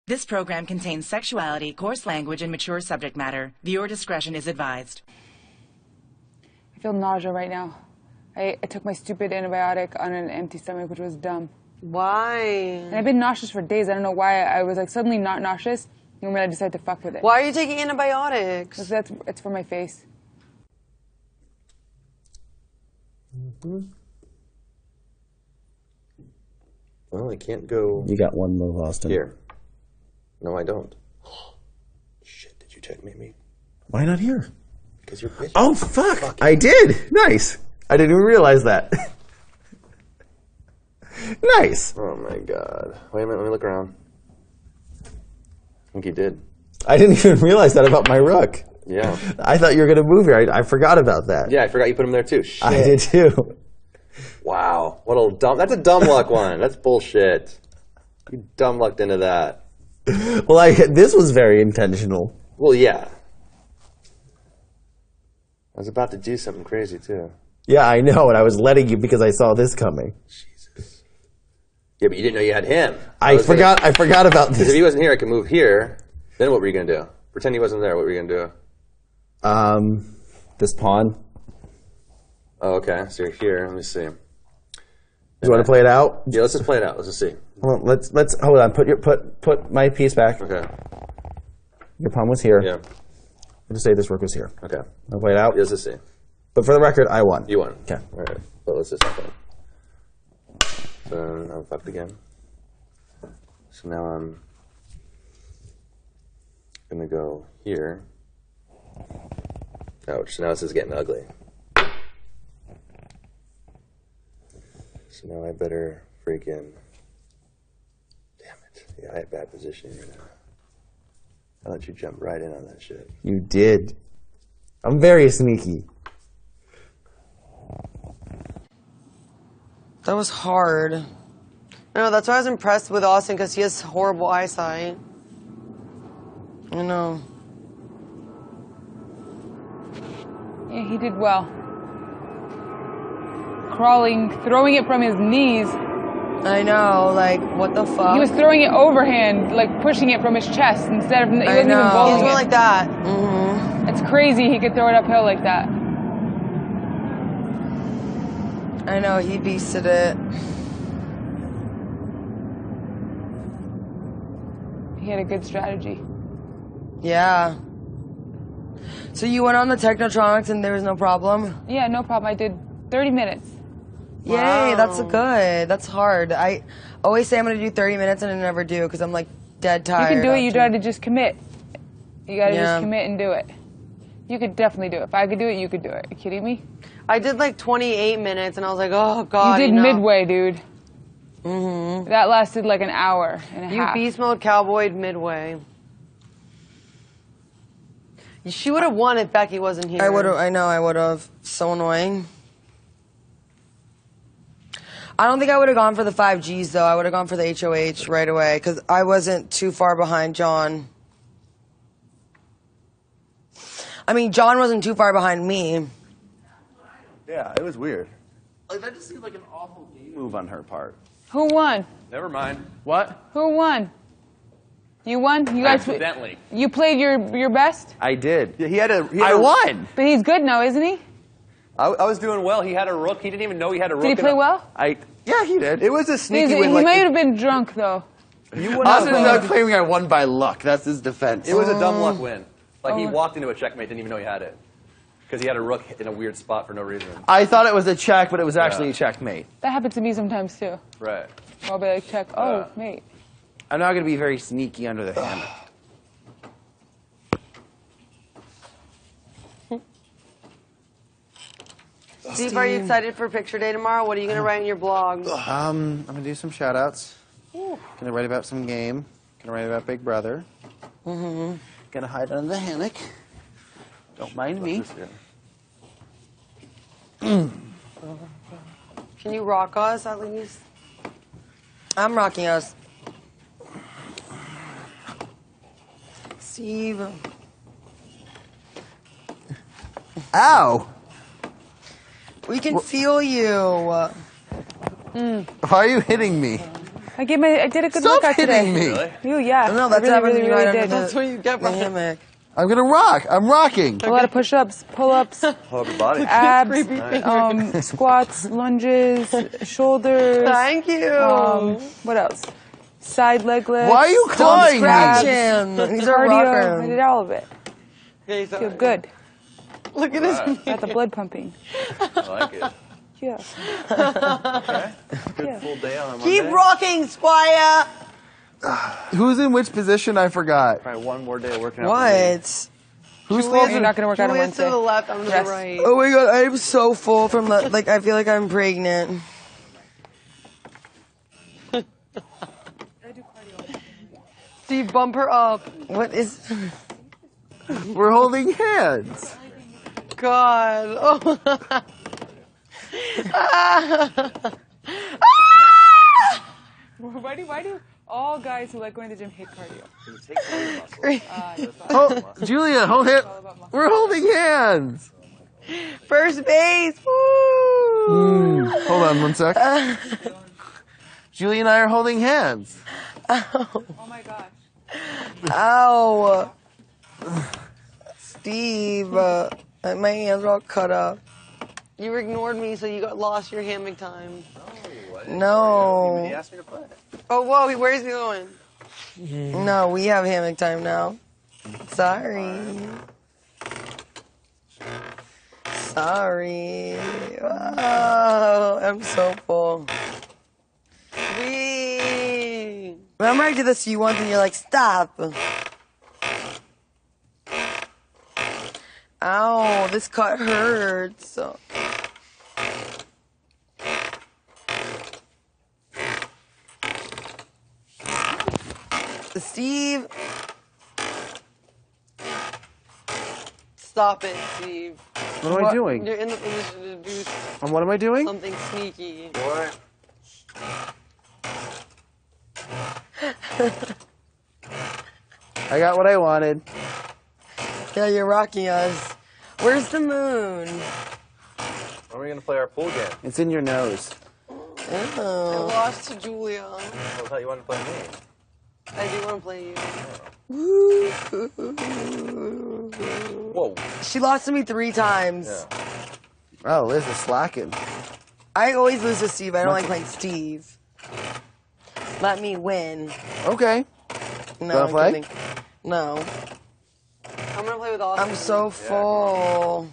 This program contains sexuality, coarse language, and mature subject matter. Viewer discretion is advised. I feel nausea right now. I took my stupid antibiotic on an empty stomach, which was dumb. Why? And I've been nauseous for days. I don't know why. I was like suddenly not nauseous, and when I decided to fuck with it. Why are you taking antibiotics? Because it's for my face. Well, I can't go You got one move, Austin. here. No, I don't. Shit, did you checkmate me? Why not here? Because you're bitch. Oh, fuck. I did. Nice. I didn't even realize that. Nice. Oh my god. Wait a minute, let me look around. I think you did. I didn't even realize that about my rook. Yeah. I thought you were going to move here. I forgot about that. Yeah, I forgot you put him there too. Shit. I did too. Wow. What a dumb. That's a dumb luck one. That's bullshit. You dumb lucked into that. Well, this was very intentional. Well, yeah. I was about to do something crazy too. Yeah, I know, and I was letting you because I saw this coming. Jesus. Yeah, but you didn't know you had him. I forgot about Because if this. he wasn't here, I could move here. Then what were you going to do? Pretend he wasn't there. What were you going to do? This pawn. Oh, okay. So you're here. Let me see. You want to play it out? Yeah, let's just play it out. Let's just see. Well, let's hold on. Put my piece back. Okay. Your pawn was here. Yeah. I'll just say this rook was here. Okay. I'll play it out. Let's just see. But for the record, I won. You won. Okay. All right. But let's just have fun. So I'm fucked again. So now I'm going to go here. Ouch. So now this is getting ugly. So now I better freaking... Damn it. Yeah, I had bad positioning right now. I let you jump right in on that shit. You did. I'm very sneaky. That was hard. I know, that's why I was impressed with Austin, because he has horrible eyesight. I know. Yeah, he did well. Crawling, throwing it from his knees. I know, like, what the fuck? He was throwing it overhand, like pushing it from his chest instead of. He wasn't even He was bowling going it. like that. Mm-hmm. It's crazy he could throw it uphill like that. I know, he beasted it. He had a good strategy. Yeah. So you went on the Technotronics and there was no problem? Yeah, no problem. I did 30 minutes. Yay, that's good. That's hard. I always say I'm going to do 30 minutes and I never do because I'm like dead tired. You can do it, you after. gotta just commit. You gotta Yeah. just commit and do it. You could definitely do it. If I could do it, you could do it. Are you kidding me? I did like 28 minutes and I was like, oh god. You did enough. midway, dude. Mm-hmm. That lasted like an hour and a You half. beast mode cowboyed midway. She would have won if Becky wasn't here. I know, I would have. So annoying. I don't think I would have gone for the 5Gs though. I would have gone for the HOH right away because I wasn't too far behind John. I mean, John wasn't too far behind me. Yeah, it was weird. Like, that just seemed like an awful game move on her part. Who won? Never mind. What? Who won? You won? You guys. Accidentally. You played your best? I did. Yeah, he had I won. But he's good now, isn't he? I was doing well. He had a rook. He didn't even know he had a rook. Did he play well? Yeah, he did. It was a sneaky He win. might Like, have been drunk though. you wouldn't Austin's have, not claiming I won by luck. That's his defense. it was a dumb luck win. Like, he Oh. walked into a checkmate, didn't even know he had it. Because he had a rook in a weird spot for no reason. I thought it was a check, but it was actually a checkmate. That happens to me sometimes too. Right. I'll be like, check. Oh, mate. I'm not going to be very sneaky under the hammer. Steve, are you excited for picture day tomorrow? What are you going to write in your blog? I'm going to do some shout-outs. Going to write about some game. Going to write about Big Brother. Going to hide under the hammock. Don't mind me. Can you rock us at least? I'm rocking us. Steve. Ow! We can feel you. Why are you hitting me? I did a good Stop workout today. hitting me. Really? You, yeah. No, that's I happened really, to me really right did. under the hammock. I'm gonna rock. I'm rocking. A lot of push-ups, pull-ups, Hold your body. abs, squats, lunges, shoulders. Thank you. What else? Side leg lifts. Why are you Don't clawing scratch me? him. He's a Cardio. I did rocker. all of it. Okay, Feel good. Look at his. Got the blood pumping. I like it. Yeah. Okay. Good Yeah. full day on a Monday. Keep rocking, Squire. Who's in which position? I forgot. Probably one more day of working out. What? Who's You're closer? not going to work out on Julia's to Wednesday. the left, I'm to Yes. the right. Oh my god, I'm so full from like I feel like I'm pregnant. Steve, bump her up. What is? We're holding hands. God. Oh. Why do all guys who like going to the gym hate cardio? It takes away the muscle. Oh, Julia, hold it. We're holding hands. First base. Woo. Hold on 1 sec. Julia and I are holding hands. Oh my gosh. Ow. Steve, my hands are all cut up. You ignored me, so you got lost your hammock time. No. He asked me to play. Oh, whoa, where's he going? No, we have hammock time now. Sorry. Sorry. Oh, I'm so full. Remember I did this to you once and you're like, stop. Ow, this cut hurts. Steve. Stop it, Steve. What am I doing? You're in the position to do And what am I doing? something sneaky. What? I got what I wanted. Yeah, you're rocking us. Where's the moon? When are we going to play our pool game? It's in your nose. Oh. I lost to Julia. I thought you wanted to play me. I do want to play you. Whoa. She lost to me 3 times. Yeah. Oh, Liz is slacking. I always lose to Steve. I don't like playing Steve. Let me win. Okay. No, Wanna I'm play? kidding. No. I'm gonna play with Austin. I'm so full.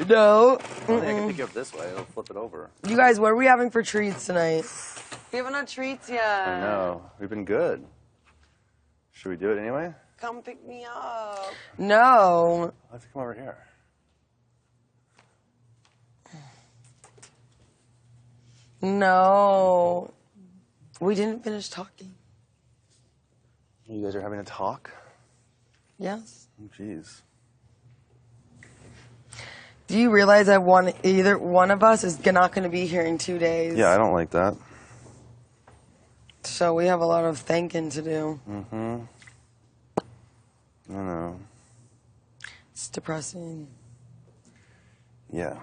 No. I think I can pick you up this way. It'll flip it over. You guys, what are we having for treats tonight? We haven't had treats yet. I know. We've been good. Should we do it anyway? Come pick me up. No. Let's come over here. No. We didn't finish talking. You guys are having a talk? Yes. Oh, jeez. Do you realize that either one of us is not going to be here in 2 days? Yeah, I don't like that. So we have a lot of thinking to do. Mm-hmm. I know. It's depressing. Yeah.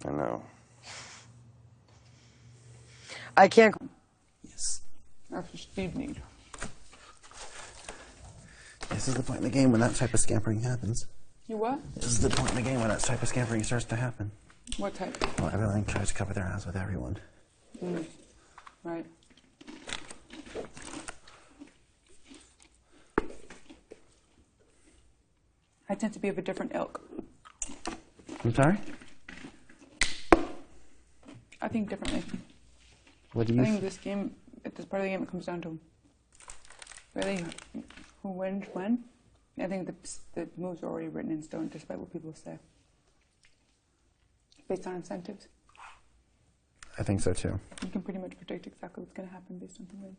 I know. I can't. Yes. That's what Steve needs. This is the point in the game when that type of scampering happens. You what? This is the point in the game when that type of scampering starts to happen. What type? Well, everyone tries to cover their ass with everyone. Right. I tend to be of a different ilk. I'm sorry? I think differently. What do I you think this game, at this part of the game, it comes down to really who wins when. I think the moves are already written in stone, despite what people say, based on incentives. I think so too. You can pretty much predict exactly what's going to happen based on who wins.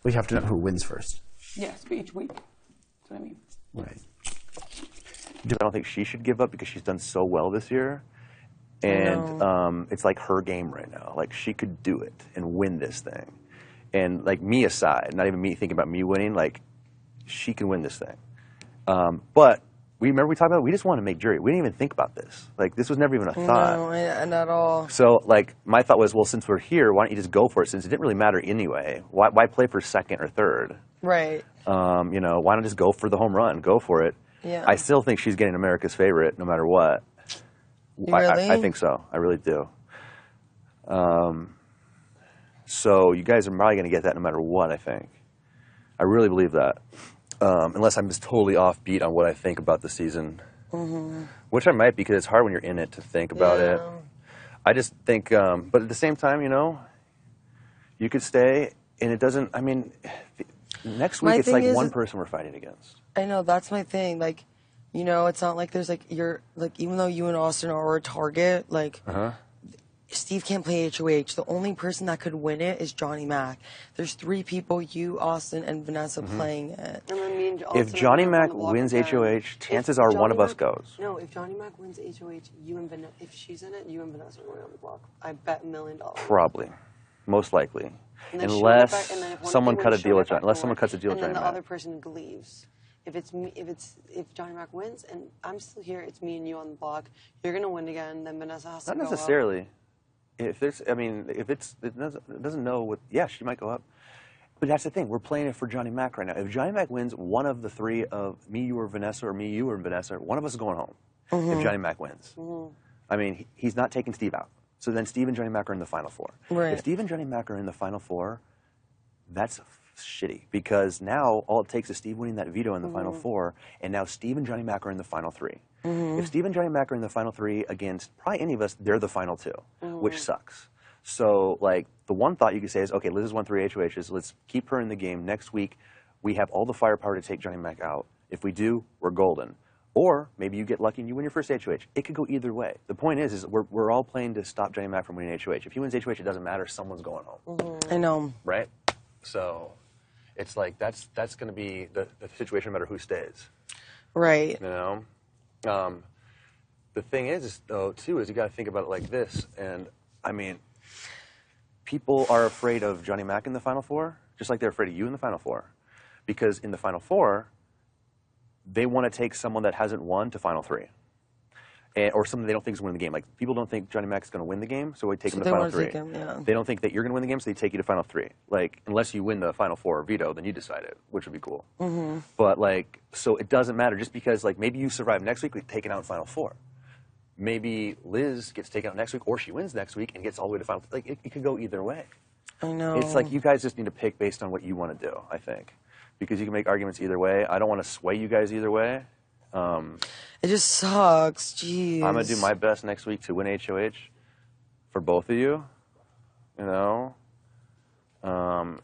We have to know who wins first. Yes, for each week. That's what I mean. Right. I don't think she should give up because she's done so well this year. And it's like her game right now. Like, she could do it and win this thing. And, like, me aside, not even me thinking about me winning, like, she can win this thing. But we talked about it. We just wanted to make jury. We didn't even think about this. Like, this was never even a thought. No, not at all. So, like, my thought was, well, since we're here, why don't you just go for it? Since it didn't really matter anyway. Why play for second or third? Right. You know, why not just go for the home run? Go for it. Yeah. I still think she's getting America's favorite no matter what. Really? I think so. I really do. So you guys are probably going to get that no matter what, I think. I really believe that. Unless I'm just totally offbeat on what I think about the season. Which I might, because it's hard when you're in it to think about it. I just think, but at the same time, you know, you could stay, and it doesn't, I mean, next week it's like one person we're fighting against. I know, that's my thing. Like, you know, it's not like there's like, even though you and Austin are a target, like, Steve can't play HOH. The only person that could win it is Johnny Mac. There's 3 people, you, Austin, and Vanessa playing it. And then me and If Johnny Mac wins HOH, chances are one of us goes. No, if Johnny Mac wins HOH, you and Vanessa, if she's in it, you and Vanessa are going on the block. I bet $1 million. Probably. Most likely. Unless someone cut a deal with Johnny. Unless someone cuts a deal with Johnny Mac. And then the other person leaves. If Johnny Mac wins and I'm still here, it's me and you on the block. You're gonna win again. Then Vanessa has to go Not necessarily. If there's, I mean, if it doesn't know what, yeah, she might go up. But that's the thing. We're playing it for Johnny Mac right now. If Johnny Mac wins one of the 3 of me, you, or Vanessa, or me, you, or Vanessa, one of us is going home. If Johnny Mac wins, I mean, he's not taking Steve out. So then Steve and Johnny Mac are in the Final Four. Right. If Steve and Johnny Mac are in the Final Four, that's shitty, because now all it takes is Steve winning that veto in the Final Four, and now Steve and Johnny Mac are in the Final 3. If Steve and Johnny Mac are in the Final 3 against probably any of us, they're the Final 2, which sucks. So, like, the one thought you could say is, okay, Liz has won 3 HOHs. Let's keep her in the game. Next week, we have all the firepower to take Johnny Mac out. If we do, we're golden. Or maybe you get lucky and you win your first HOH. It could go either way. The point is we're all playing to stop Johnny Mac from winning HOH. If he wins HOH, it doesn't matter. Someone's going home. I know. Right? So it's like that's going to be the situation no matter who stays. Right. You know? The thing is, though, too, is you got to think about it like this. And, I mean, people are afraid of Johnny Mac in the Final Four, just like they're afraid of you in the Final Four. Because in the Final Four, they want to take someone that hasn't won to Final 3. Or something they don't think is winning the game. Like, people don't think Johnny Mac is going to win the game, so we take him to Final 3. They don't think that you're going to win the game, so they take you to Final 3. Like, unless you win the Final 4 veto, then you decide it, which would be cool. But, like, so it doesn't matter. Just because, like, maybe you survive next week, we take it out in Final 4. Maybe Liz gets taken out next week, or she wins next week and gets all the way to Final 3. Like, it could go either way. I know. It's like you guys just need to pick based on what you want to do, I think. Because you can make arguments either way. I don't want to sway you guys either way. It just sucks. Jeez. I'm going to do my best next week to win HOH for both of you. You know?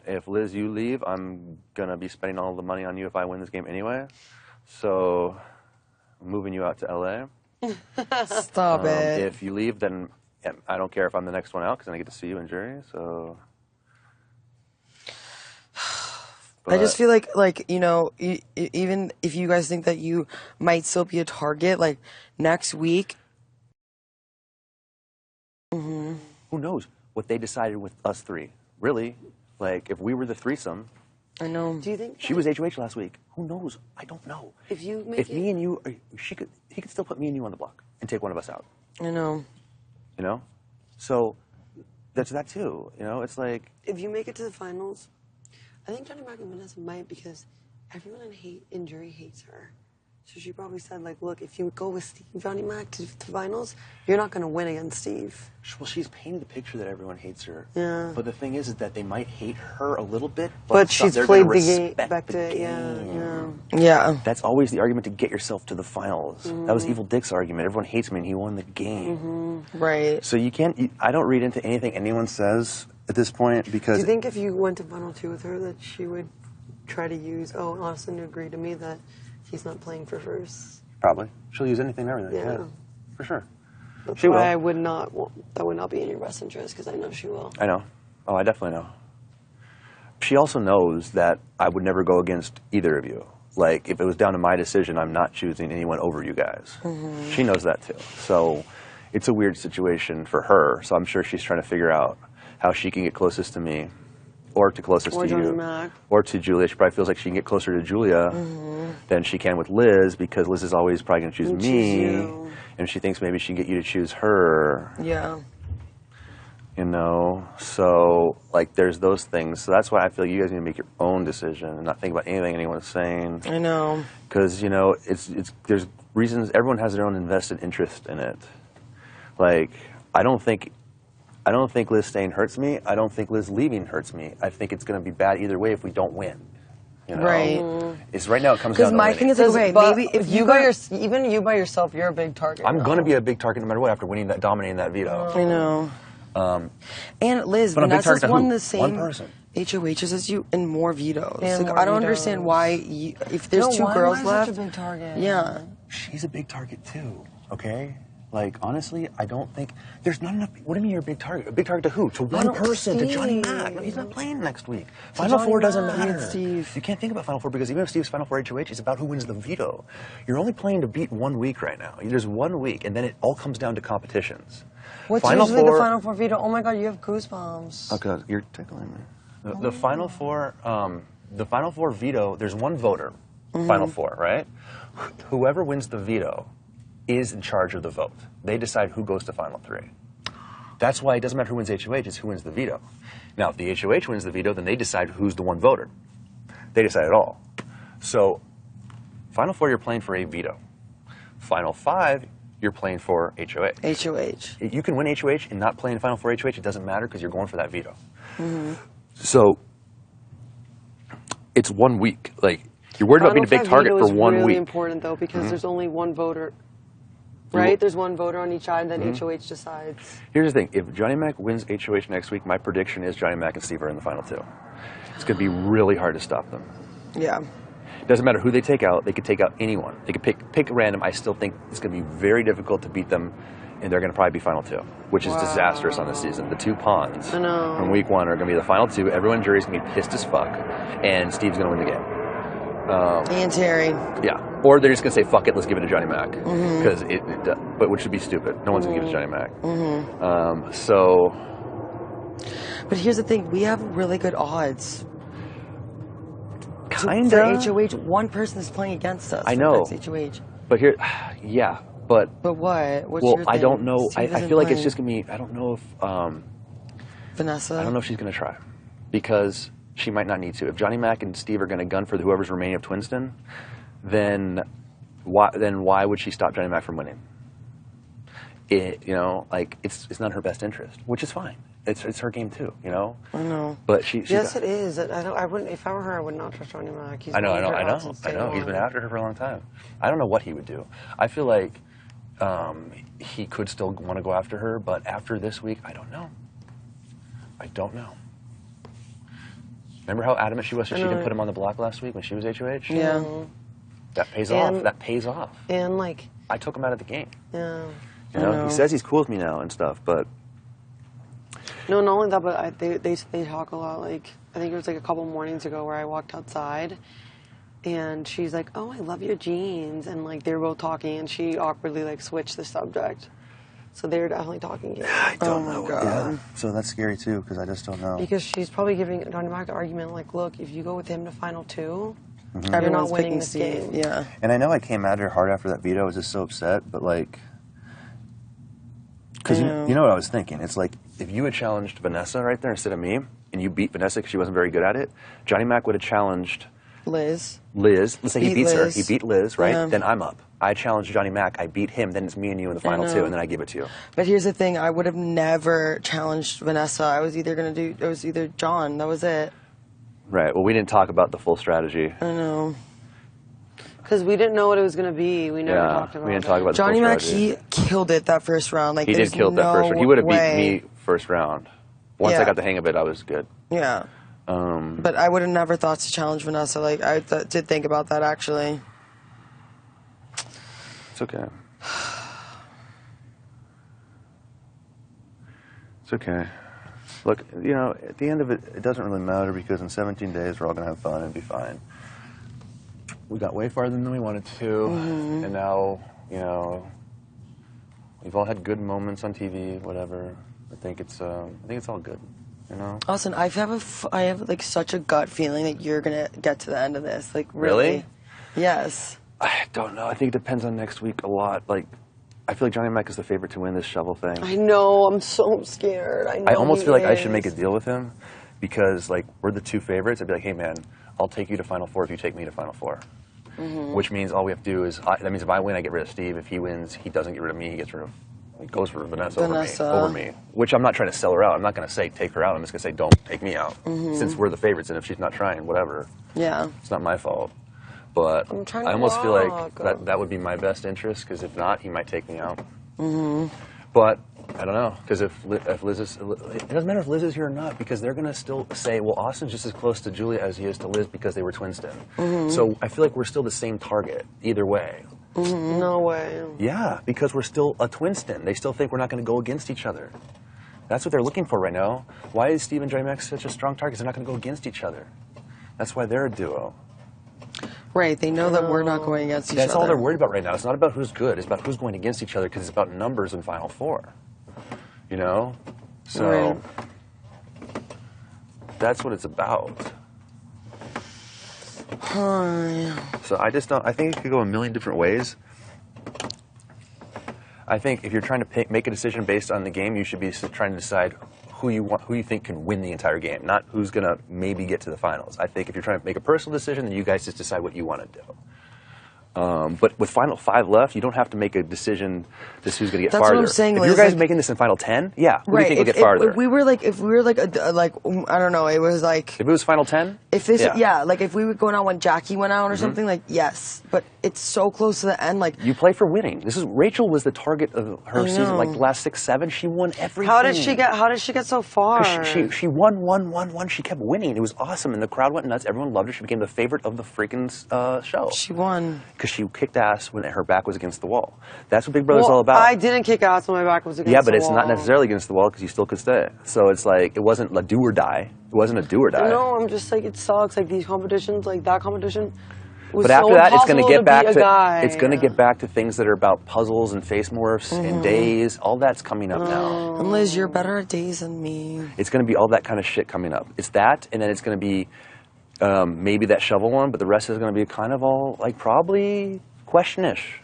If Liz, you leave, I'm going to be spending all the money on you if I win this game anyway. So, I'm moving you out to LA. Stop it. If you leave, then I don't care if I'm the next one out, because then I get to see you in jury. So, I just feel like you know, even if you guys think that you might still be a target, like next week. Who knows what they decided with us 3? Really, like if we were the threesome. I know. Do you think she was HOH last week? Who knows? I don't know. If you make me and you, he could still put me and you on the block and take one of us out. I know. You know, so that's that too. You know, it's like if you make it to the finals, I think Johnny Mac and Vanessa might, because everyone in jury hates her. So she probably said, like, look, if you go with Steve, Johnny Mac to finals, you're not going to win against Steve. Well, she's painted the picture that everyone hates her. Yeah. But the thing is that they might hate her a little bit. But she's played the game back to, yeah. That's always the argument to get yourself to the finals. That was Evil Dick's argument. Everyone hates me and he won the game. Right. So you can't, I don't read into anything anyone says at this point, because... Do you think if you went to Final 2 with her that she would try to use, Austin agreed to me that he's not playing for first? Probably. She'll use anything and everything. Yeah. For sure. That's she will. I would not, that would not be in your best interest, because I know she will. I know. Oh, I definitely know. She also knows that I would never go against either of you. Like, if it was down to my decision, I'm not choosing anyone over you guys. She knows that too. So it's a weird situation for her. So I'm sure she's trying to figure out how she can get closest to me. or to closest Or to Johnny you, Mac. or to Julia. She probably feels like she can get closer to Julia than she can with Liz because Liz is always probably going to choose And me, choose you. and she thinks maybe she can get you to choose her. Yeah. You know, so like there's those things. So that's why I feel you guys need to make your own decision and not think about anything anyone's saying. I know. Because you know, it's there's reasons. Everyone has their own invested interest in it. Like I don't think Liz staying hurts me. I don't think Liz leaving hurts me. I think it's going to be bad either way if we don't win. You know? Right. It's right now. It comes Because down to my winning. thing is, like, okay, But maybe if you by got, even you by yourself, you're a big target. I'm now. going to be a big target no matter what after winning that, dominating that veto. I know. And Liz, But I'm a big Vanessa's target to won who? the One same person. HOHs as you and more vetoes. And Like, more I don't vetoes. understand why, if there's No, two why girls am I left. such a big target? Yeah. She's a big target too. Okay. Like honestly, I don't think there's not enough. What do you mean you're a big target? A big target to who? To one don't person, to Johnny see. Mac. No, he's not playing next week. Final Johnny Four doesn't Mac. matter. And Steve. You can't think about Final Four because even if Steve's Final Four HOH, it's about who wins the veto. You're only playing to beat 1 week right now. There's 1 week, and then it all comes down to competitions. What's Final usually Four, the Final Four veto? Oh my God, you have goosebumps. Okay, you're tickling me. The Final Four, the Final Four veto. There's one voter. Final Four, right? Whoever wins the veto is in charge of the vote. They decide who goes to Final Three. That's why it doesn't matter who wins HOH; it's who wins the veto. Now, if the HOH wins the veto, then they decide who's the one voter. They decide it all. So, Final Four, you're playing for a veto. Final Five, you're playing for HOH. HOH. You can win HOH and not play in Final Four HOH. It doesn't matter because you're going for that veto. So it's 1 week. Like you're worried about being a big target for 1 really week. important though because there's only one voter. Right? There's one voter on each side, then HOH decides. Here's the thing: if Johnny Mac wins HOH next week, my prediction is Johnny Mac and Steve are in the final two. It's going to be really hard to stop them. Yeah. It doesn't matter who they take out; they could take out anyone. They could pick random. I still think it's going to be very difficult to beat them, and they're going to probably be final two, which is disastrous on this season. The two pawns from week one are going to be the final two. Everyone in jury's going to be pissed as fuck, and Steve's going to win the game. And Terry. Yeah. Or they're just going to say, fuck it, let's give it to Johnny Mac. Because but which would be stupid. No one's going to give it to Johnny Mac. So. But here's the thing, we have really good odds. Kind For of. HOH, one person is playing against us. I know. That's HOH. But here, yeah. But, But what? What's well, your I thing? don't know. Steve I isn't feel like it's playing. just going to be, I don't know if, Vanessa? I don't know if she's going to try. Because she might not need to. If Johnny Mac and Steve are going to gun for whoever's remaining of Twinston, then why would she stop Johnny Mac from winning? It's not in her best interest, which is fine. It's her game too, you know. I know. But she Yes, it is. I wouldn't. If I were her, I would not trust Johnny Mac. He's I know. been since day He's been one. after her for a long time. I don't know what he would do. I feel like he could still want to go after her, but after this week, I don't know. Remember how adamant she was that she didn't put him on the block last week when she was HOH? Yeah. That pays And- off. That pays off. And like, I took him out of the game. yeah. You know, know. he says he's cool with me now and stuff, but No, not only that, but they talk a lot. Like, I think it was like a couple mornings ago where I walked outside, and she's like, "Oh, I love your jeans," and like they were both talking, and she awkwardly like switched the subject. So they're definitely talking game. I don't know. God. Yeah. So that's scary too, because I just don't know. Because she's probably giving Johnny Mac the argument like, "Look, if you go with him to final two, Everyone's you're not winning picking this Steve. game." Yeah. And I know I came at her hard after that veto. I was just so upset, but like, because you know what I was thinking. It's like if you had challenged Vanessa right there instead of me, and you beat Vanessa because she wasn't very good at it, Johnny Mac would have challenged Liz. Liz. Let's say he Beat beats her. Liz. He beat Liz, right? Yeah. Then I'm up. I challenged Johnny Mac. I beat him. Then it's me and you in the final know. two, and then I give it to you. But here's the thing, I would have never challenged Vanessa. I was either John. That was it. Right. Well, we didn't talk about the full strategy. I know. Because we didn't know what it was going to be. We never talked about we didn't it. talk about Johnny the full Mac, strategy. he killed it that first round. Like He there's did kill that first no round. He would have beat way. me first round. Once Yeah. I got the hang of it, I was good. Yeah. But I would have never thought to challenge Vanessa. Like I did think about that actually. It's okay. It's okay. Look, you know, at the end of it, it doesn't really matter because in 17 days we're all going to have fun and be fine. We got way farther than we wanted to, and now, you know, we've all had good moments on TV, whatever. I think it's all good. You know? Austin, I have like such a gut feeling that you're gonna get to the end of this. Like Really? Yes. I don't know. I think it depends on next week a lot. Like, I feel like Johnny Mac is the favorite to win this shovel thing. I know. I'm so scared. I almost feel like I should make a deal with him because, like, we're the two favorites. I'd be like, hey, man, I'll take you to Final Four if you take me to Final Four. Which means all we have to do is, that means if I win, I get rid of Steve. If he wins, he doesn't get rid of me. He goes for Vanessa over me. Which I'm not trying to sell her out. I'm not going to say take her out. I'm just going to say don't take me out. Since we're the favorites, and if she's not trying, whatever. Yeah. It's not my fault. But I'm trying I to almost feel walk. like that would be my best interest, because if not, he might take me out. But I don't know, because if Liz is, it doesn't matter if Liz is here or not, because they're going to still say, well, Austin's just as close to Julia as he is to Liz because they were Twinston. So I feel like we're still the same target either way. No way. Yeah, because we're still a Twinston. They still think we're not going to go against each other. That's what they're looking for right now. Why is Steve and Johnny Mac such a strong target? They're not going to go against each other. That's why they're a duo. Right. They know that we're not going against each other. That's all they're worried about right now. It's not about who's good. It's about who's going against each other, because it's about numbers in Final Four. You know? So Right. that's what it's about. Yeah. So I just don't. I think it could go a million different ways. I think if you're trying to make a decision based on the game, you should be trying to decide who you think can win the entire game, not who's going to maybe get to the finals. I think if you're trying to make a personal decision, then you guys just decide what you want to do. But with Final 5 left, you don't have to make a decision just who's going to get That's farther. what I'm saying, if Liz, you guys like- making this in Final 10, yeah, who do you Right. think will get farther? If we were like I don't know, it was like If it was Final 10, if this yeah. like if we were going out when Jackie went out or something, like yes, but it's so close to the end. Like you play for winning. Rachel was the target of her I season, know. like the last 6, 7. She won everything. How did she get so far? She won. She kept winning. It was awesome, and the crowd went nuts. Everyone loved her. She became the favorite of the freaking show. she won. Because she kicked ass when her back was against the wall. That's what Big Brother's all about. I didn't kick ass when my back was against Yeah, but the it's wall. not necessarily against the wall because you still could stay. So it's like, it wasn't a do or die. It wasn't a do or die. No, I'm just like, it sucks. Like these competitions, like that competition was But after so that, it's going to impossible get back beat a guy. it's going to get back to things that are about puzzles and face morphs and days. All that's coming up now. And Liz, you're better at days than me. It's going to be all that kind of shit coming up. It's that, and then it's going to be maybe that shovel one, but the rest is going to be kind of all like probably question-ish.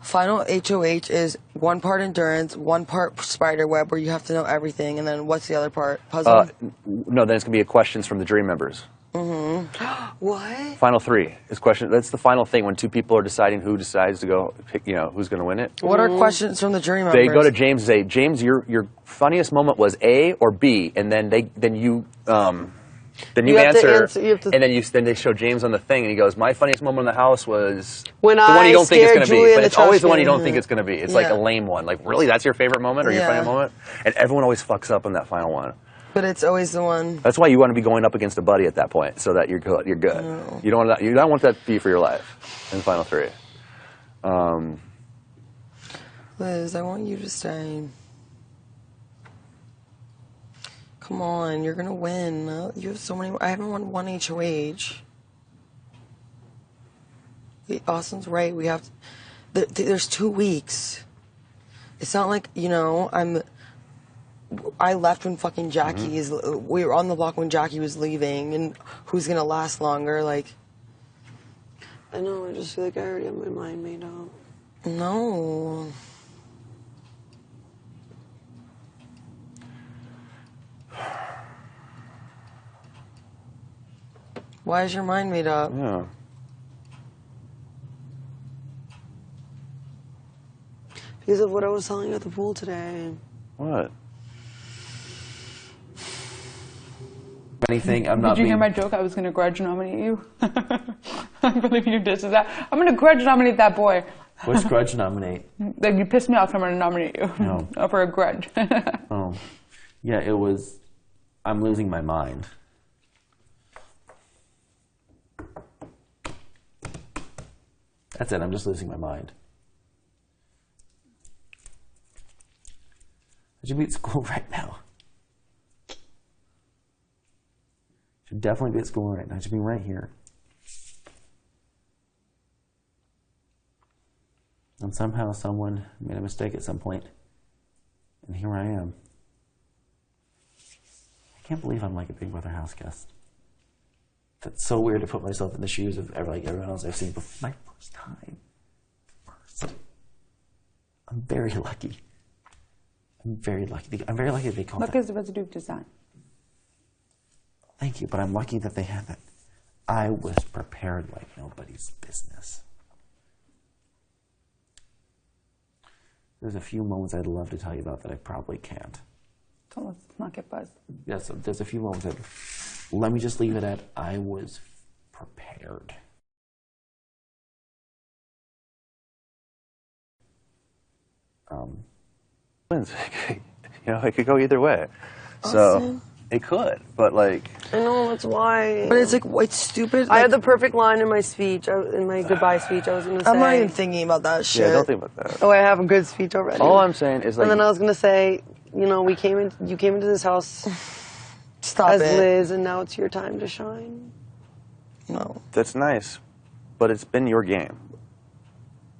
Final HOH is one part endurance, one part spider web, where you have to know everything, and then what's the other part? Puzzle. No, then it's going to be questions from the jury members. What? Final 3 is question. That's the final thing when two people are deciding who decides to go pick, who's going to win it. What are questions from the jury members? They go to James and say, James, your funniest moment was A or B, and then you have to answer, answer- you have to- and then they show James on the thing, and he goes, my funniest moment in the house was When the one I you don't think it's scared going to be, Julia in but the it's always trash the one you can. don't think it's going to be. It's like a Yeah. lame one. Like, really, that's your favorite moment or your Yeah. funny moment? And everyone always fucks up on that final one. But it's always the one. That's why you want to be going up against a buddy at that point, so that you're good. You're good. You don't want that to be for your life in Final 3. Liz, I want you to stay. Come on, you're gonna win. You have so many. I haven't won one HOH. Austin's right. We have. There's 2 weeks. It's not like I left when fucking Jackie is. We were on the block when Jackie was leaving, and who's gonna last longer? Like, I know. I just feel like I already have my mind made up. no. Why is your mind made up? Yeah. Because of what I was telling you at the pool today. What? Anything? I'm not Did you hear being. my joke? I was going to grudge nominate you. I believe you did that. I'm going to grudge nominate that boy. What's grudge nominate? Like, you pissed me off, so I'm going to nominate you. No. For a grudge. Oh, yeah. It was. I'm losing my mind. That's it. I'm just losing my mind. I should be at school right now. Should definitely be at school right now. I should be right here. And somehow someone made a mistake at some point. And here I am. I can't believe I'm like a Big Brother house guest. That's so weird to put myself in the shoes of like everyone else I've seen before. My first time. I'm very lucky. I'm very lucky. I'm very lucky that they called Luck that. is the residue of design. Thank you, but I'm lucky that they had that. I was prepared like nobody's business. There's a few moments I'd love to tell you about that I probably can't. So let's not get buzzed. Yes, there's a few moments that. Let me just leave it at I was prepared. You know, it could go either way. So it could, but like. I know, that's why. But it's like, it's stupid. I Like, had the perfect line in my speech, in my goodbye speech. I was going to say. I'm not even thinking about that shit. Yeah, don't think about that. Oh, I have a good speech already. All I'm saying is like. And then I was going to say, you know, you came into this house Stop as it. Liz, and now it's your time to shine. No. That's nice, but it's been your game.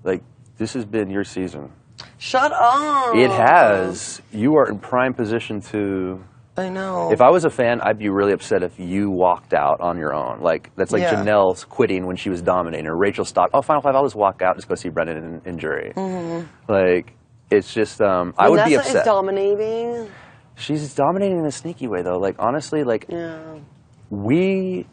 Like, this has been your season. Shut up. It has. You are in prime position to. I know. If I was a fan, I'd be really upset if you walked out on your own. Like, that's like Yeah. Janelle's quitting when she was dominating, or Rachel stopped. Oh, Final Five, I'll just walk out, just go see Brendan in jury. Like, it's just, I would be Vanessa upset. is dominating. She's dominating in a sneaky way, though. Like, honestly, like, Yeah. we.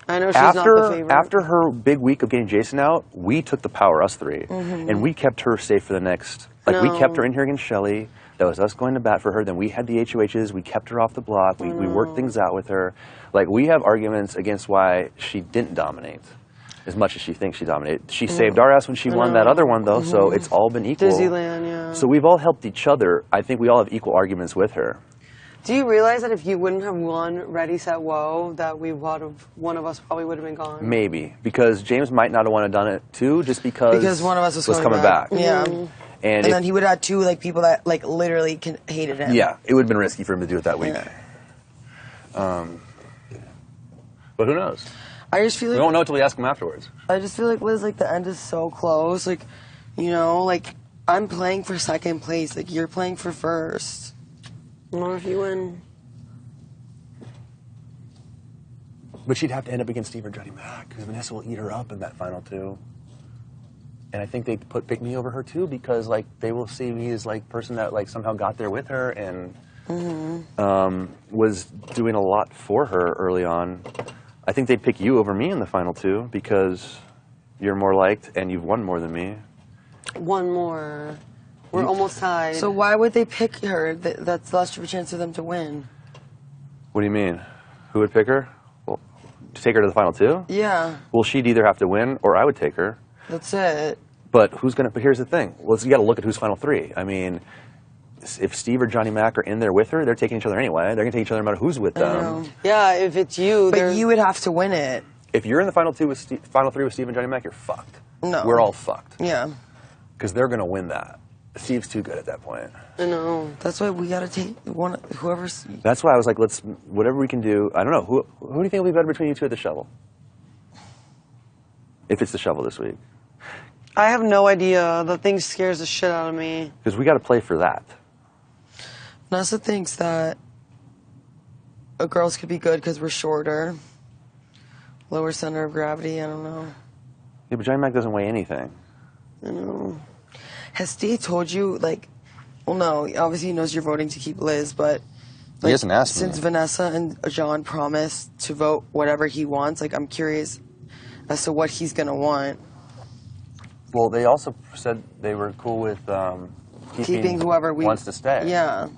I know she's not the favorite. After her big week of getting Jason out, we took the power, us three, and we kept her safe for the next. Like, we kept her in here against Shelly. That was us going to bat for her. Then we had the HOHs. We kept her off the block. We worked things out with her. Like, we have arguments against why she didn't dominate as much as she thinks she dominated. She saved our ass when she won that other one, though, so it's all been equal. Disneyland, yeah. So we've all helped each other. I think we all have equal arguments with her. Do you realize that if you wouldn't have won Ready, Set, Whoa, that one of us probably would have been gone? Maybe. Because James might not have wanted to done it, too, just because one of us was coming back. Yeah. And And then he would have had two like people that like literally hated him. yeah, it would have been risky for him to do it that week. Yeah. But who knows? I just feel We like won't know until we ask him afterwards. I just feel like Liz, like the end is so close. Like, you know, like I'm playing for second place. Like you're playing for first. Or if you win. But she'd have to end up against Steve or Johnny Mac, because Vanessa will eat her up in that final two. And I think they pick me over her too, because like they will see me as like person that like somehow got there with her and was doing a lot for her early on. I think they'd pick you over me in the final two because you're more liked and you've won more than me. One more. We're almost tied. So why would they pick her? That's less of a chance for them to win. What do you mean? Who would pick her? Well, to take her to the final two? Yeah, Well, she'd either have to win or I would take her. that's it. But but here's the thing. Well, you got to look at who's final three. I mean, if Steve or Johnny Mac are in there with her, they're taking each other anyway. They're going to take each other no matter who's with them. yeah, if it's you, But you would have to win it. If you're in the final three with Steve and Johnny Mac, you're fucked. No. We're all fucked. Yeah, Because they're going to win that. Steve's too good at that point. I know. that's why we gotta take one. Whoever's. That's why I was like, whatever we can do. I don't know. Who do you think will be better between you two at the shovel? If it's the shovel this week. I have no idea. The thing scares the shit out of me. Because we got to play for that. Nessa thinks that girls could be good because we're shorter, lower center of gravity. I don't know. Yeah, but Johnny Mac doesn't weigh anything. I know. Has Steve told you, like, well, no, obviously he knows you're voting to keep Liz, but He hasn't asked me. since Vanessa and John promised to vote whatever he wants, like, I'm curious as to what he's gonna want. Well, they also said they were cool with Keeping whoever wants to stay. Yeah.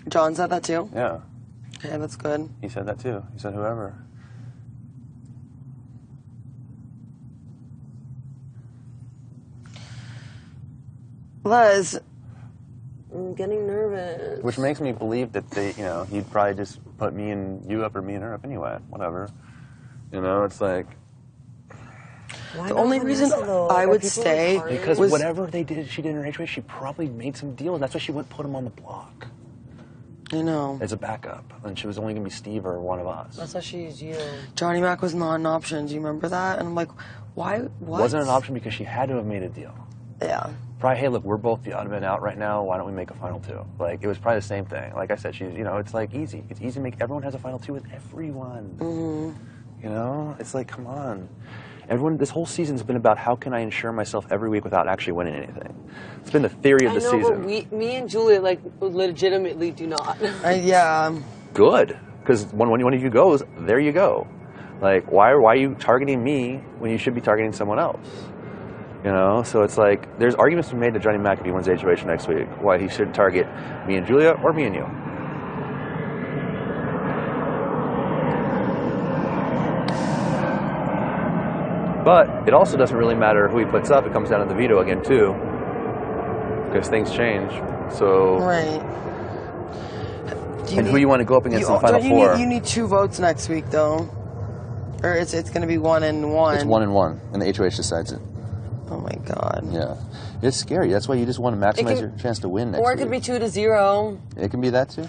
John said that too? Yeah, Okay, that's good. he said that too. He said whoever. Liz, I'm getting nervous. Which makes me believe that he'd probably just put me and you up or me and her up anyway. Whatever. You know, it's like. The only reason I would stay Because was whatever she did in her HOH, she probably made some deals. That's why she wouldn't put him on the block I know. as a backup. And she was only going to be Steve or one of us. That's how she used you. Johnny Mac was not an option. Do you remember that? And I'm like, why? What? Wasn't an option because she had to have made a deal. Yeah. probably, hey, look, we're both the odd men out right now. Why don't we make a final 2? Like, it was probably the same thing. Like I said, she's, you know, it's like easy. It's easy to make, everyone has a final 2 with everyone. You know? It's like, come on. Everyone, this whole season's been about how can I ensure myself every week without actually winning anything. It's been the theory of the season. But me and Julia, like, legitimately do not. Yeah. Good. Because when one of you goes, there you go. Like, why are you targeting me when you should be targeting someone else? You know, so it's like, there's arguments to be made to Johnny Mac if he wins the HOH next week, why he should target me and Julia or me and you. But it also doesn't really matter who he puts up. It comes down to the veto again, too. Because things change. So. Right. And who you want to go up against in the Final Four. You need 2 votes next week, though. Or it's going to be 1 and 1. It's 1 and 1, and the HOH decides it. Oh my God. Yeah. It's scary. That's why you just want to maximize your chance to win next week. Or it could be 2-0. It can be that too.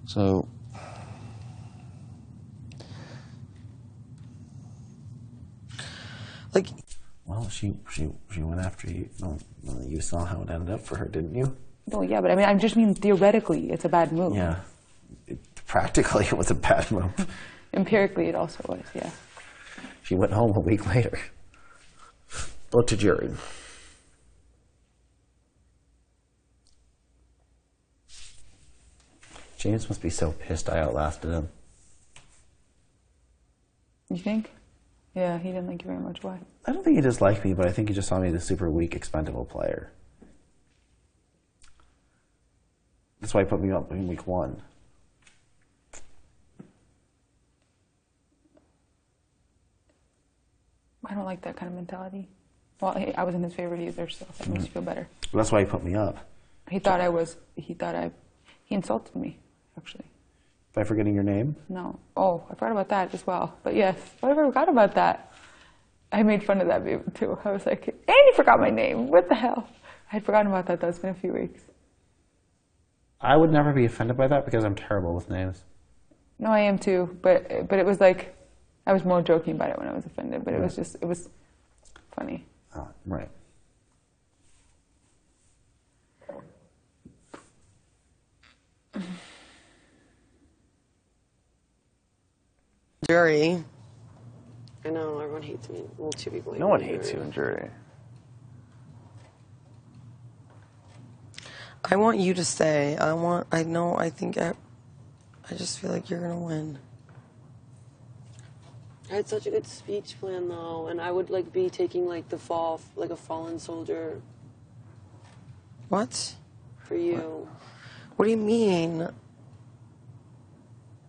So. Like. Well, she went after you. No, you saw how it ended up for her, didn't you? No, yeah, but I mean, I just mean theoretically, it's a bad move. Yeah. Practically, it was a bad move. Empirically, it also was, yeah. She went home a week later. Look to Jerry. James must be so pissed I outlasted him. You think? Yeah, he didn't like you very much. Why? I don't think he disliked me, but I think he just saw me as a super weak, expendable player. That's why he put me up in week 1. I don't like that kind of mentality. Well, I wasn't his favorite either, so that makes you feel better. Well, that's why he put me up. He insulted me, actually. By forgetting your name? No. Oh, I forgot about that as well. But yes, I forgot about that. I made fun of that baby too. I was like, and you forgot my name. What the hell? I had forgotten about that. Though. It's been a few weeks. I would never be offended by that because I'm terrible with names. No, I am too. But it was like, I was more joking about it when I was offended. But it was funny. Oh, right. Jury. I know, everyone hates me. Well, 2 people hate No one me. hates you in jury. I want you to stay. I just feel like you're going to win. I had such a good speech plan, though, and I would, like, be taking, like, the fall, like a fallen soldier. What? For you. What do you mean?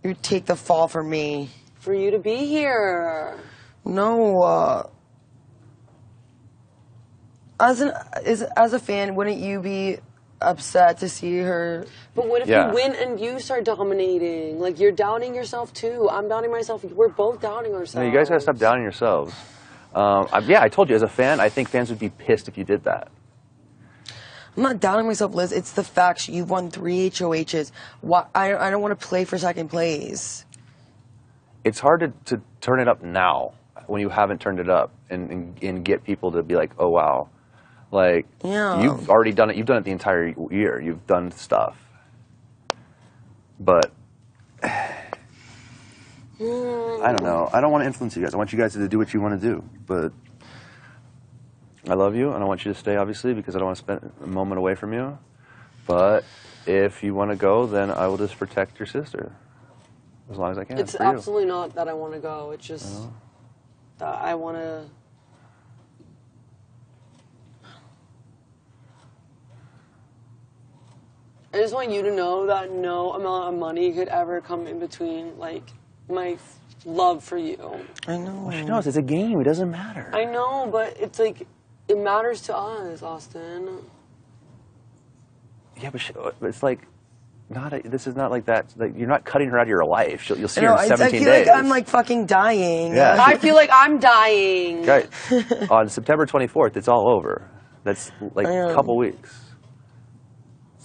You take the fall for me. For you to be here. No, as a fan, wouldn't you be upset to see her? But what if you win and you start dominating? Like, you're doubting yourself, too. I'm doubting myself. We're both doubting ourselves. No, you guys gotta stop doubting yourselves. I told you, as a fan, I think fans would be pissed if you did that. I'm not doubting myself, Liz. It's the fact you've won 3 HOHs. Why? I don't want to play for second place. It's hard to turn it up now when you haven't turned it up and get people to be like, oh, wow. Like, you've already done it. You've done it the entire year. You've done stuff. But I don't know. I don't want to influence you guys. I want you guys to do what you want to do. But I love you, and I want you to stay, obviously, because I don't want to spend a moment away from you. But if you want to go, then I will just protect your sister as long as I can. It's absolutely not that I want to go. It's just that I want to... I just want you to know that no amount of money could ever come in between, like, my love for you. I know. Well, she knows it's a game. It doesn't matter. I know, but it's like, it matters to us, Austin. Yeah, but it's like, this is not like that. Like, you're not cutting her out of your life. You'll see her in 17 days. I feel like I'm like fucking dying. Yeah. I feel like I'm dying. Guys, on September 24th, it's all over. That's like a couple weeks.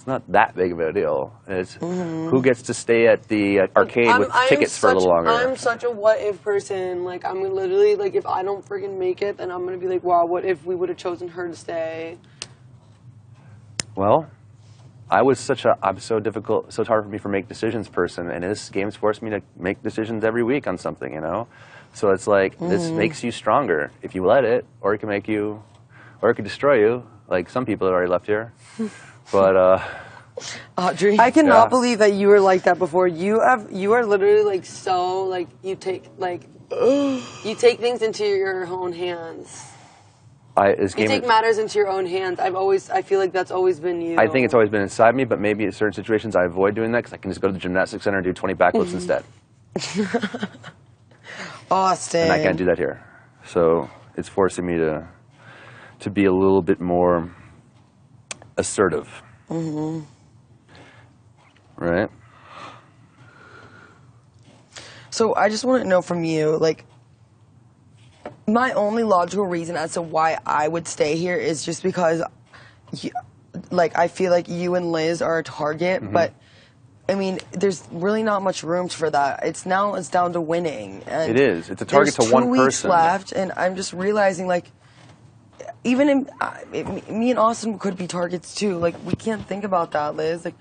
not that big of a deal. It's who gets to stay at the arcade with tickets for a little longer. I'm such a what if person. Like, I'm literally, like, if I don't freaking make it, then I'm going to be like, wow, what if we would have chosen her to stay? Well, I'm so difficult, so it's hard for me to make decisions person, and this game's forced me to make decisions every week on something, you know? So it's like, this makes you stronger if you let it, or it can make you, or it can destroy you, like some people that already left here. But, Audrey. I cannot believe that you were like that before. You are literally like so, like, you take things into your own hands. You take matters into your own hands. I feel like that's always been you. I think it's always been inside me, but maybe in certain situations I avoid doing that because I can just go to the gymnastics center and do 20 backflips instead. Austin. And I can't do that here. So it's forcing me to be a little bit more assertive. Right? So I just want to know from you, like, my only logical reason as to why I would stay here is just because, I feel like you and Liz are a target, but, I mean, there's really not much room for that. It's down to winning. And it is. It's a target to one person. There's 2 weeks left, and I'm just realizing, like, even me and Austin could be targets too. Like, we can't think about that, Liz. Like,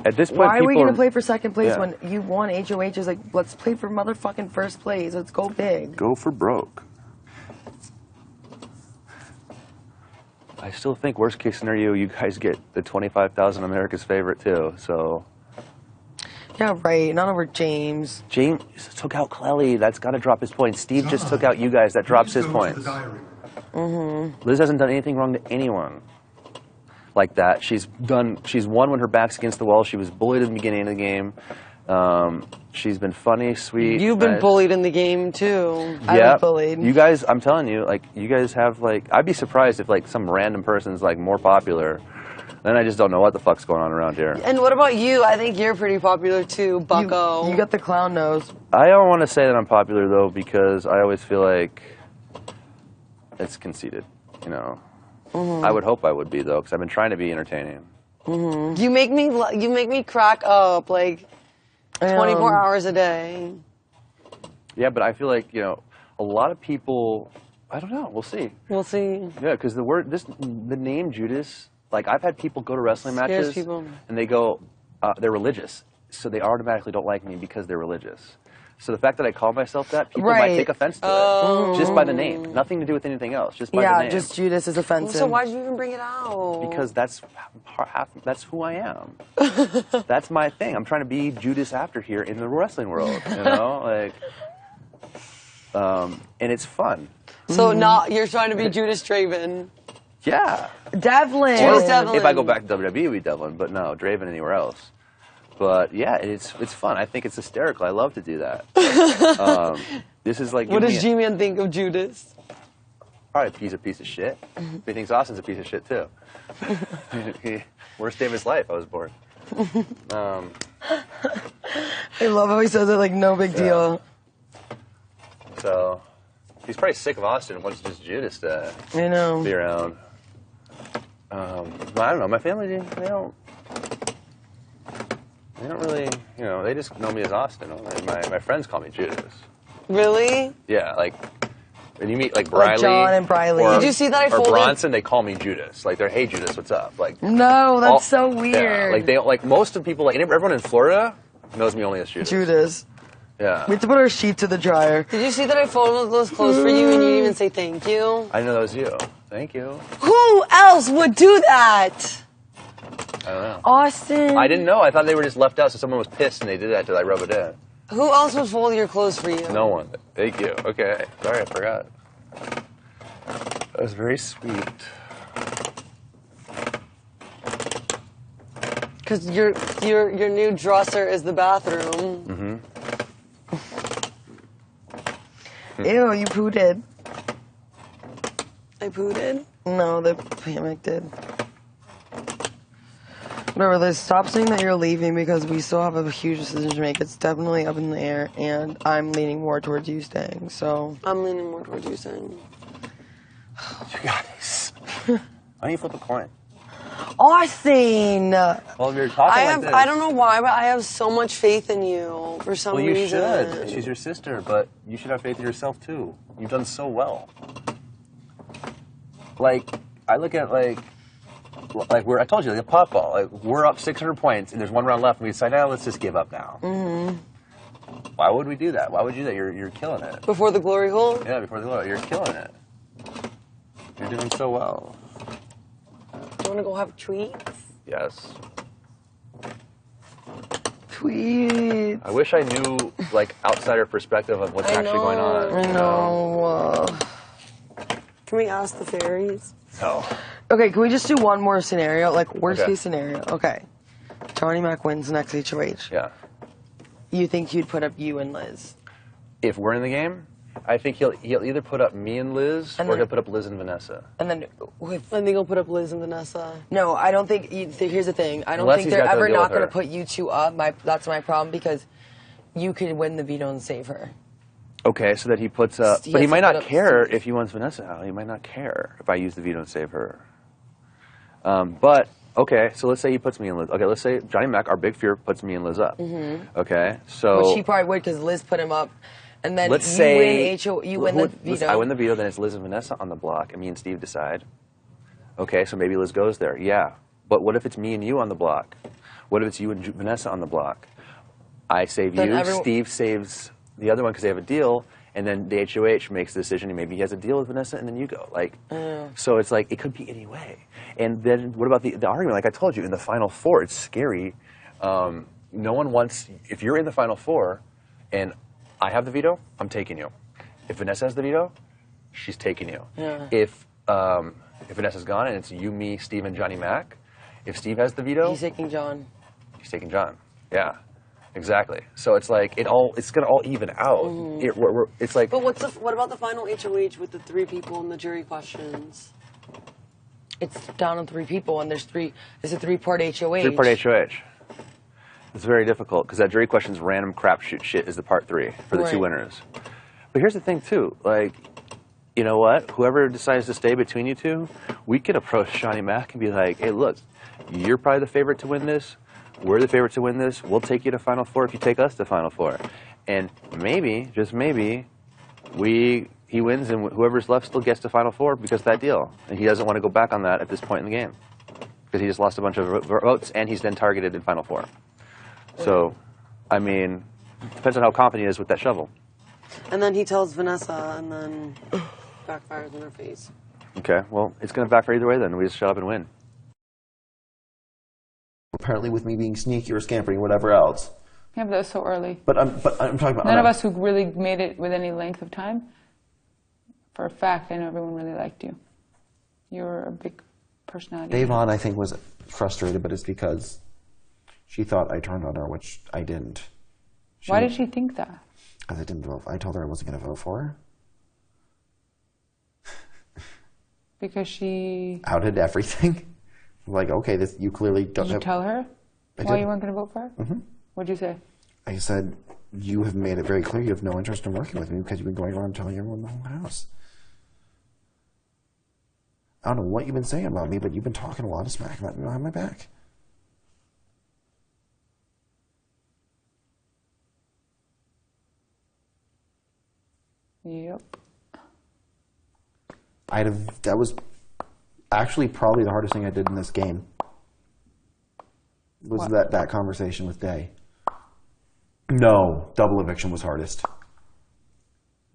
at this point, why are we going to play for second place when you won HOH? Like, let's play for motherfucking first place. Let's go big. Go for broke. I still think worst case scenario, you guys get the 25,000 America's favorite too. So. Yeah, right. Not over James. James took out Clelly. That's got to drop his point. Steve just took out you guys. That drops his points. Liz hasn't done anything wrong to anyone like that. She's won when her back's against the wall. She was bullied in the beginning of the game. She's been funny, sweet. You've been bullied in the game too. Yeah, I was bullied. You guys, I'm telling you, like, you guys have, like, I'd be surprised if, like, some random person's, like, more popular. Then I just don't know what the fuck's going on around here. And what about you? I think you're pretty popular too, bucko. You got the clown nose. I don't want to say that I'm popular, though, because I always feel like it's conceited, you know. I would hope I would be, though, because I've been trying to be entertaining. You make me crack up, like, 24 hours a day. Yeah, but I feel like, you know, a lot of people, I don't know, we'll see. We'll see. Yeah, because the name Judas, like, I've had people go to wrestling matches and they go, they're religious, so they automatically don't like me because they're religious. So the fact that I call myself that, people might take offense to it. Just by the name. Nothing to do with anything else, just by the name. Yeah, just Judas is offensive. So why did you even bring it out? Because that's who I am. That's my thing. I'm trying to be Judas after here in the wrestling world, you know? Like, and it's fun. So you're trying to be Judas Draven. Yeah. Devlin. Judas Devlin. If I go back to WWE, it'd be Devlin, but no, Draven anywhere else. But yeah, it's fun. I think it's hysterical. I love to do that. This is like. What does G-Man think of Judas? Probably he's a piece of shit. He thinks Austin's a piece of shit too. Worst day of his life. I was born. I love how he says it like no big deal. So he's probably sick of Austin and wants just Judas to be around. I don't know. My family, they don't really, you know, they just know me as Austin. My friends call me Judas. Really? Yeah, like, when you meet, like, Briley. Like John and Briley. Did you see that I folded? Or Bronson, they call me Judas. Like, they're, hey, Judas, what's up? Like, no, that's so weird. Yeah, like, most of the people, like, everyone in Florida knows me only as Judas. Judas. Yeah. We have to put our sheet to the dryer. Did you see that I folded those clothes for you and you didn't even say thank you? I didn't know that was you. Thank you. Who else would do that? I don't know. Austin. I didn't know. I thought they were just left out, so someone was pissed and they did that to, like, rub it in. Who else would fold your clothes for you? No one. Thank you. Okay. Sorry, I forgot. That was very sweet. Because your new dresser is the bathroom. Ew, you pooted. I pooted? No, the hammock did. Whatever, Liz, stop saying that you're leaving because we still have a huge decision to make. It's definitely up in the air, and I'm leaning more towards you staying, so. I'm leaning more towards you staying. You guys. Why don't you flip a coin? Austin! Well, if you're talking like this. I don't know why, but I have so much faith in you for some Well, you reason. should. She's your sister, but you should have faith in yourself too. You've done so well. Like, I look at like I told you, like a pop ball. Like, we're up 600 points, and there's one round left, and we decide, now let's just give up now. Mm-hmm. Why would we do that? Why would you do that? You're killing it. Before the glory hole? Yeah, before the glory. You're killing it. You're doing so well. Do you want to go have treats? Yes. Tweet. I wish I knew, like, outsider perspective of what's actually going on. I know. Can we ask the fairies? No. Okay, can we just do one more scenario? Like, worst Okay. case scenario. Okay. Johnny Mac wins the next HOH. Yeah. You think he'd put up you and Liz? If we're in the game, I think he'll either put up me and Liz, And or then- he'll put up Liz and Vanessa. And then, I think he'll put up Liz and Vanessa. no, I don't think. Here's the thing. I don't Unless think he's they're got to ever deal not with going to her. put you two up. That's my problem because you could win the veto and save her. Okay, so that he puts up... He But he has might to put not up care Steve. if he wants Vanessa out. He might not care if I use the veto and save her. But, okay, so let's say he puts me and Liz... Okay, let's say Johnny Mac, our big fear, puts me and Liz up. Mm-hmm. Okay, so... Which he probably would because Liz put him up. And then Let's you say... win the veto. I win the veto, then it's Liz and Vanessa on the block, and me and Steve decide. Okay, so maybe Liz goes there. Yeah. But what if it's me and you on the block? What if it's you and Vanessa on the block? I save Then you, Steve saves the other one because they have a deal, and then the HOH makes the decision, and maybe he has a deal with Vanessa, and then you go. Like, so it's like, it could be any way. And then what about the argument? Like I told you, in the Final Four, it's scary. No one wants, if you're in the Final Four, and I have the veto, I'm taking you. If Vanessa has the veto, she's taking you. Yeah. If Vanessa's gone and it's you, me, Steve, and Johnny Mac, if Steve has the veto, He's taking John. he's taking John. Yeah, exactly. So it's like it's gonna all even out. It's like But what about the final HOH with the 3 people and the jury questions? It's down to 3 people, and there's a 3-part HOH. 3-part HOH. It's very difficult because that jury questions random crapshoot shit is the part 3 for the 2 Right. winners. But here's the thing too, like, you know what? Whoever decides to stay between you two, we could approach Johnny Mac and be like, hey, look, you're probably the favorite to win this. We're the favorite to win this. We'll take you to Final Four if you take us to Final Four. And maybe, just maybe, he wins and whoever's left still gets to Final Four because of that deal. And he doesn't want to go back on that at this point in the game because he just lost a bunch of votes and he's then targeted in Final Four. So, I mean, depends on how confident he is with that shovel. And then he tells Vanessa, and then backfires in her face. Okay, well, it's going to backfire either way then. We just shut up and win. Apparently with me being sneaky or scampering or whatever else. Yeah, but that was so early. But I'm talking about... None of us who really made it with any length of time, for a fact, I know everyone really liked you. You were a big personality. Davon, I think, was frustrated, but it's because she thought I turned on her, which I didn't. Why did she think that? Because I didn't vote. I told her I wasn't going to vote for her. Because she... Outed everything. Like, okay, you clearly don't Did you have... tell her I why did. you weren't going to vote for her? Mm-hmm. What'd you say? I said, you have made it very clear you have no interest in working with me because you've been going around telling everyone in the whole house. I don't know what you've been saying about me, but you've been talking a lot of smack about me behind my back. Yep. That was actually probably the hardest thing I did in this game. Was What? that conversation with Day. No, double eviction was hardest.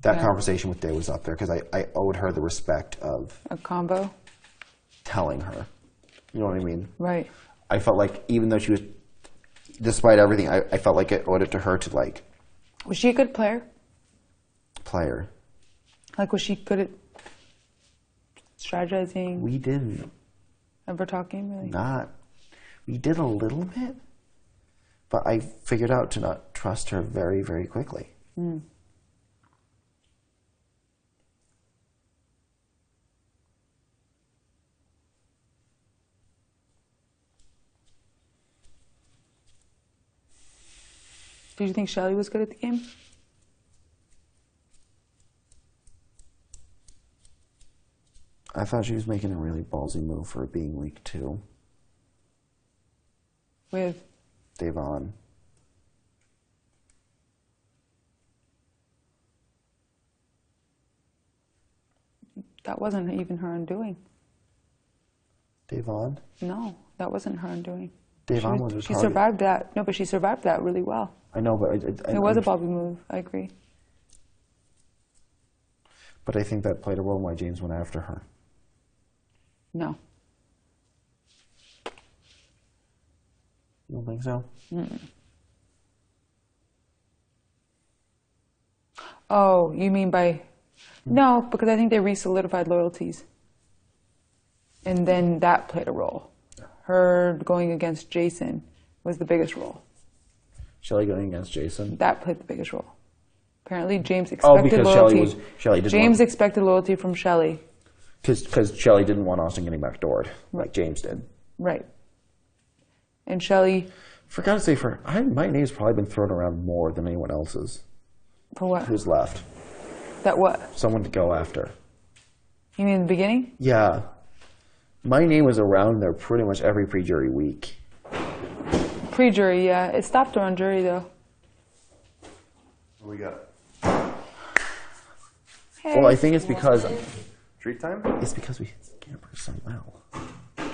That Yeah. conversation with Day was up there because I owed her the respect of A combo? telling her. You know what I mean? Right. I felt like even though she was, despite everything, I felt like I owed it to her to like Was she a good player? play her. Like, was she good at strategizing? We didn't. Ever talking? Really? We did a little bit, but I figured out to not trust her very, very quickly. Mm. Did you think Shelly was good at the game? I thought she was making a really ballsy move for being week 2. With Devon. that wasn't even her undoing. Devon? No, that wasn't her undoing. Devon was She retarded. survived that. No, but she survived that really well. I know, but It was a Bobby move. I agree. But I think that played a role in why James went after her. No. You don't think so? Oh, you mean by... No, because I think they re-solidified loyalties. And then that played a role. Her going against Jason was the biggest role. Shelley going against Jason? That played the biggest role. Apparently, James expected because loyalty. Shelley didn't James want... expected loyalty from Shelley. Because Shelley didn't want Austin getting backdoored, like James did. Right. And Shelley... For God's sake, my name's probably been thrown around more than anyone else's. For what? Who's left? That what? Someone to go after. You mean in the beginning? Yeah. My name was around there pretty much every pre-jury week. Pre-jury, yeah. It stopped around jury, though. What we got? Hey. Well, I think it's because... Treat time? It's because we scamper so well.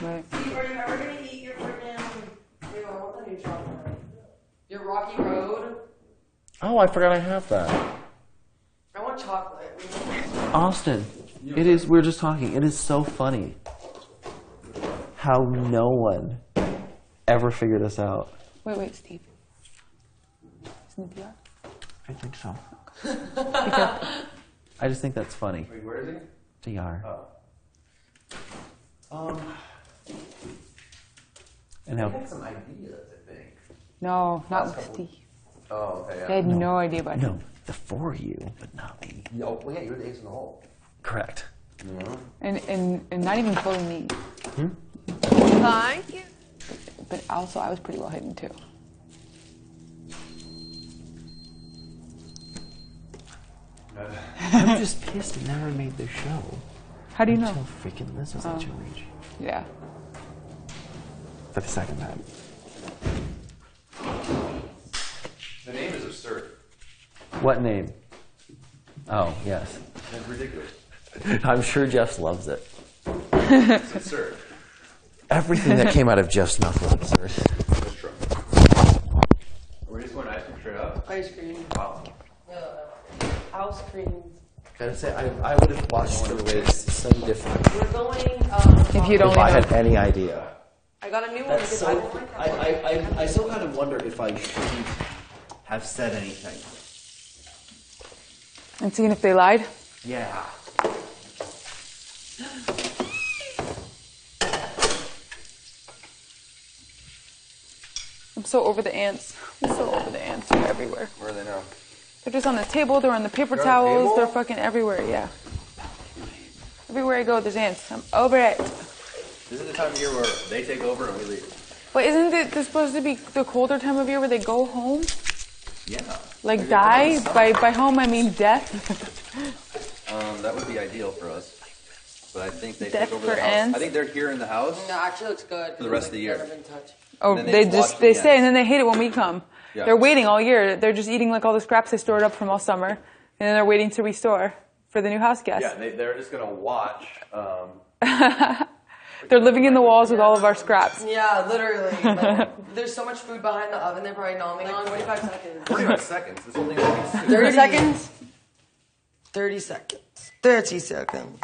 Right. Are you ever gonna eat your freaking? Ew, I want the new chocolate. Your Rocky Road. Oh, I forgot I have that. I want chocolate. Austin, it is. We're just talking. It is so funny how no one ever figured us out. Wait, Steve. Isn't it PR? I think so. Be careful. I just think that's funny. Wait, where is he? DR. Oh. And how? Some ideas, I think. No, not with Steve. Oh, okay, They had no idea about No, him. the four of you, but not me. Oh, well, yeah, you're the ace in the hole. Correct. And not even fully me. Thank you. But also, I was pretty well hidden, too. I'm just pissed it never made the show. How do you know? Until freaking Liz was at your age. Yeah. For the second time. The name is absurd. What name? Oh, yes. It's ridiculous. I'm sure Jeff loves it. It's absurd. Everything that came out of Jeff's mouth was absurd. That's true. We're just going ice cream straight up. Ice cream. Wow. House cream. Gotta say, I would have watched the race so different We're going. If you'd if only I known. had any idea. I got a new one That's because so. I don't like that one. I still kind of wonder if I shouldn't have said anything. And seeing if they lied? Yeah. I'm so over the ants. I'm so over the ants. They're everywhere. Where are they now? They're just on the table. They're on the paper They're on the towels. table? They're fucking everywhere. Yeah. Everywhere I go, there's ants. I'm over it. This is the time of year where they take over and we leave. But isn't it this supposed to be the colder time of year where they go home? Yeah. Like die? By home I mean death. That would be ideal for us. But I think they Death take over for the house. ants? I think they're here in the house. No, actually looks good. For the rest of the year. Never been touched. Oh, then they they just watch they the stay ants. and then they hate it when we come. Yeah. They're waiting all year. They're just eating like all the scraps they stored up from all summer, and then they're waiting to restore for the new house guests. Yeah, they're just going to watch. They're living in the walls with all of our scraps. Yeah, literally. Like, there's so much food behind the oven. They're probably gnawing on. 45 seconds. 45 seconds. This whole thing is 30 seconds. 30 seconds. 30 seconds.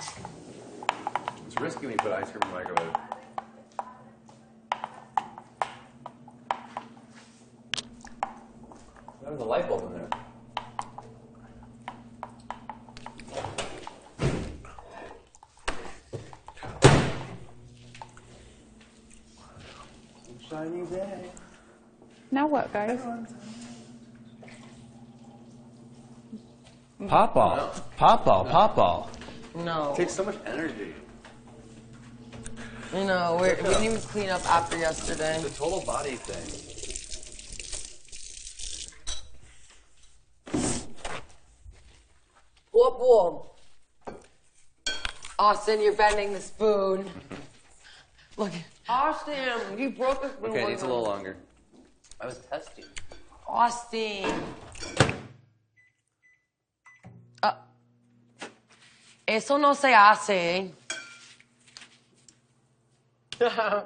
It's risky when you put ice cream in the microwave. There's a light bulb in there. Shiny day. Now what, guys? Pop ball. Pop ball. Pop ball. No. It takes so much energy. You know, we didn't even clean up after yesterday. It's a total body thing. Whoop whoop. Austin, you're bending the spoon. Look, Austin, you broke this. Okay, it needs a little longer. I was testing. Austin. Eso no se hace. Okay.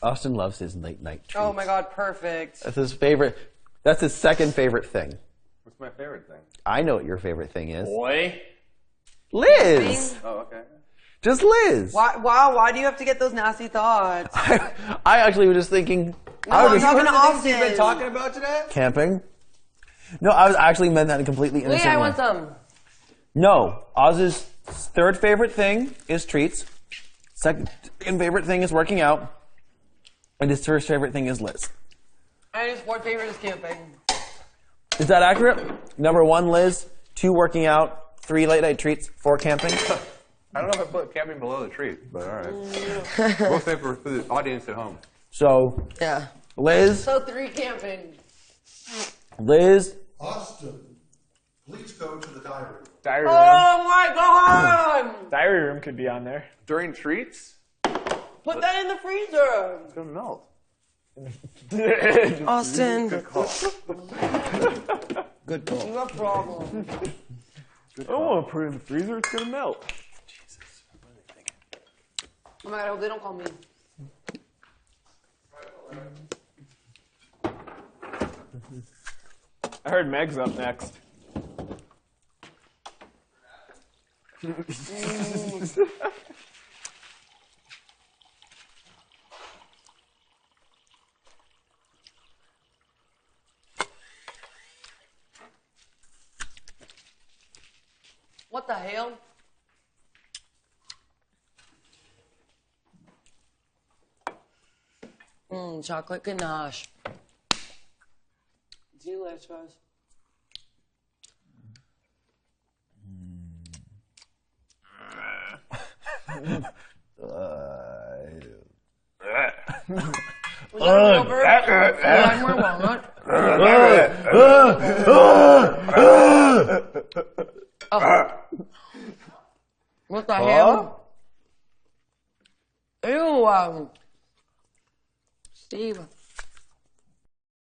Austin loves his late night treats. Oh my God, perfect. That's his favorite. That's his second favorite thing. What's my favorite thing? I know what your favorite thing is. Boy. Liz! Oh, okay. Just Liz. Why do you have to get those nasty thoughts? I actually was just thinking. I'm talking to Austin. You've been talking about today? Camping? No, I was actually meant that in a completely innocent Wait, I way. want some. No, Oz's third favorite thing is treats. Second favorite thing is working out. And his first favorite thing is Liz. And his fourth favorite is camping. Is that accurate? Number 1, Liz. 2, working out. 3, late night treats. 4, camping. I don't know if I put camping below the treat, but all right. We'll say for the audience at home. So, Yeah. Liz, So 3 camping. Liz, Austin, please go to the diary. Diary room. Oh my God! Diary room could be on there. During treats, Put that in the freezer. it's gonna melt. Austin. Good call. Good call. No problem. I don't want to put it in the freezer. It's gonna melt. Jesus. What are they thinking? Oh my God, I hope they don't call me. I heard Meg's up next. What the hell? Chocolate ganache. Delicious. Was that more walnut? What the hell? Ew. Steve.